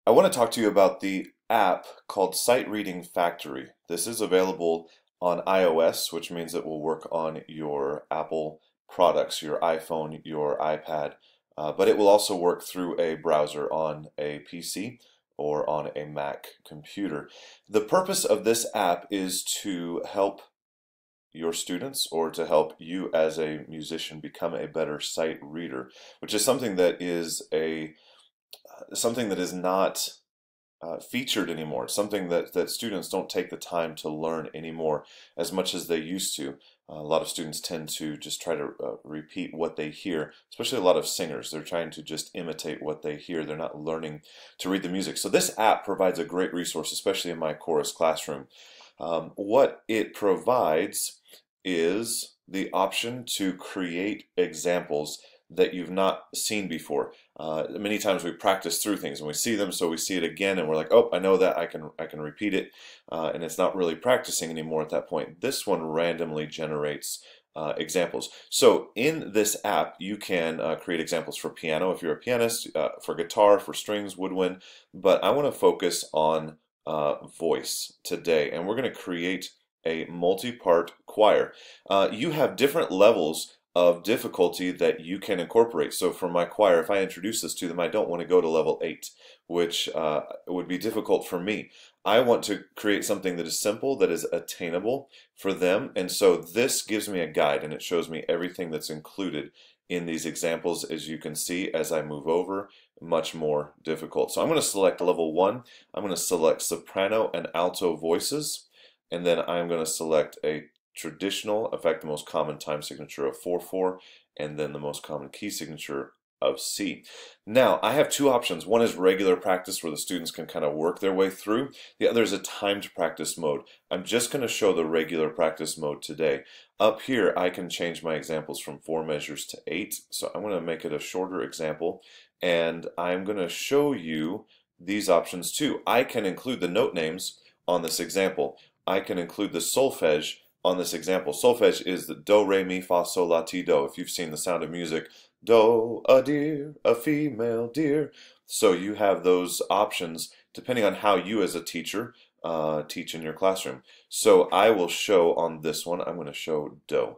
I want to talk to you about the app called Sight Reading Factory. This is available on iOS, which means it will work on your Apple products, your iPhone, your iPad, but it will also work through a browser on a PC or on a Mac computer. The purpose of this app is to help your students or to help you as a musician become a better sight reader, which is something that is not featured anymore. It's something that students don't take the time to learn anymore as much as they used to. A lot of students tend to just try to repeat what they hear, especially a lot of singers. They're trying to just imitate what they hear. They're not learning to read the music. So this app provides a great resource, especially in my chorus classroom. What it provides is the option to create examples that you've not seen before. Many times we practice through things and we see them, so we see it again and we're like, oh, I know that, I can repeat it, and it's not really practicing anymore at that point. This one randomly generates examples. So in this app, you can create examples for piano if you're a pianist, for guitar, for strings, woodwind, but I want to focus on voice today, and we're going to create a multi-part choir. You have different levels of difficulty that you can incorporate. So for my choir, if I introduce this to them, I don't want to go to level 8, which would be difficult for me. I want to create something that is simple, that is attainable for them, and so this gives me a guide and it shows me everything that's included in these examples. As you can see, as I move over, much more difficult. So I'm going to select level 1. I'm going to select soprano and alto voices, and then I'm going to select a traditional, in fact the most common time signature of 4/4, and then the most common key signature of C. Now I have two options. One is regular practice where the students can kind of work their way through. The other is a timed practice mode. I'm just going to show the regular practice mode today. Up here I can change my examples from 4 measures to 8, so I'm going to make it a shorter example, and I'm going to show you these options too. I can include the note names on this example. I can include the solfege on this example. Solfege is the do, re, mi, fa, sol, la, ti, do. If you've seen The Sound of Music, do, a deer, a female deer. So you have those options depending on how you as a teacher teach in your classroom. So I will show on this one, I'm going to show do.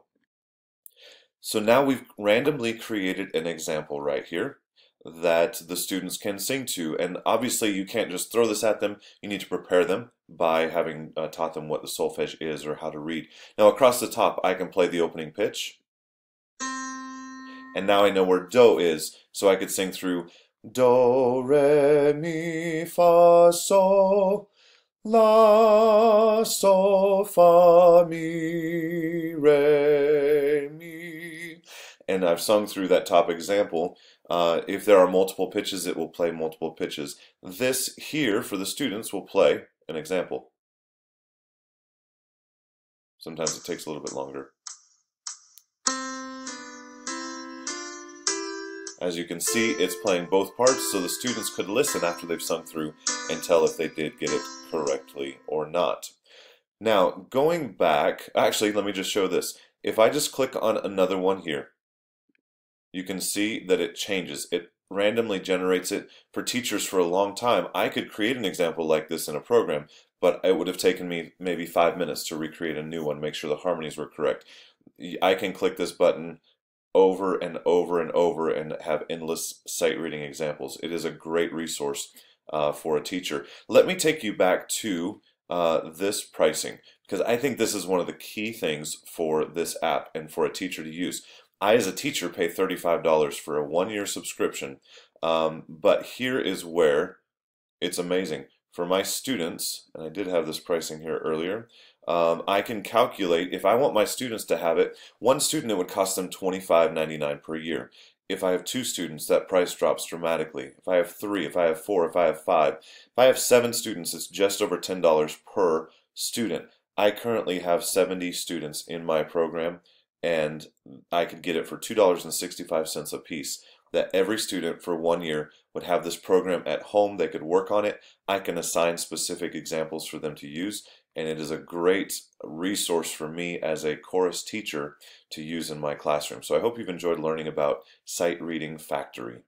So now we've randomly created an example right here that the students can sing to, and obviously you can't just throw this at them. You need to prepare them by having taught them what the solfege is or how to read. Now across the top I can play the opening pitch, and now I know where do is, so I could sing through do, re, mi, fa, sol, la, sol, fa, mi, re, mi, and I've sung through that top example. If there are multiple pitches, it will play multiple pitches. This here for the students will play an example. Sometimes it takes a little bit longer. As you can see, it's playing both parts, so the students could listen after they've sung through and tell if they did get it correctly or not. Now, going back, actually, let me just show this. If I just click on another one here, you can see that it changes. It randomly generates it. For teachers for a long time, I could create an example like this in a program, but it would have taken me maybe 5 minutes to recreate a new one, make sure the harmonies were correct. I can click this button over and over and over and have endless sight reading examples. It is a great resource for a teacher. Let me take you back to this pricing, because I think this is one of the key things for this app and for a teacher to use. I, as a teacher, pay $35 for a 1-year subscription, but here is where it's amazing. For my students, and I did have this pricing here earlier, I can calculate, if I want my students to have it, one student it would cost them $25.99 per year. If I have 2 students, that price drops dramatically. If I have 3, if I have 4, if I have 5, if I have 7 students, it's just over $10 per student. I currently have 70 students in my program, and I could get it for $2.65 a piece. That every student for 1 year would have this program at home. They could work on it. I can assign specific examples for them to use, and it is a great resource for me as a chorus teacher to use in my classroom. So I hope you've enjoyed learning about Sight Reading Factory.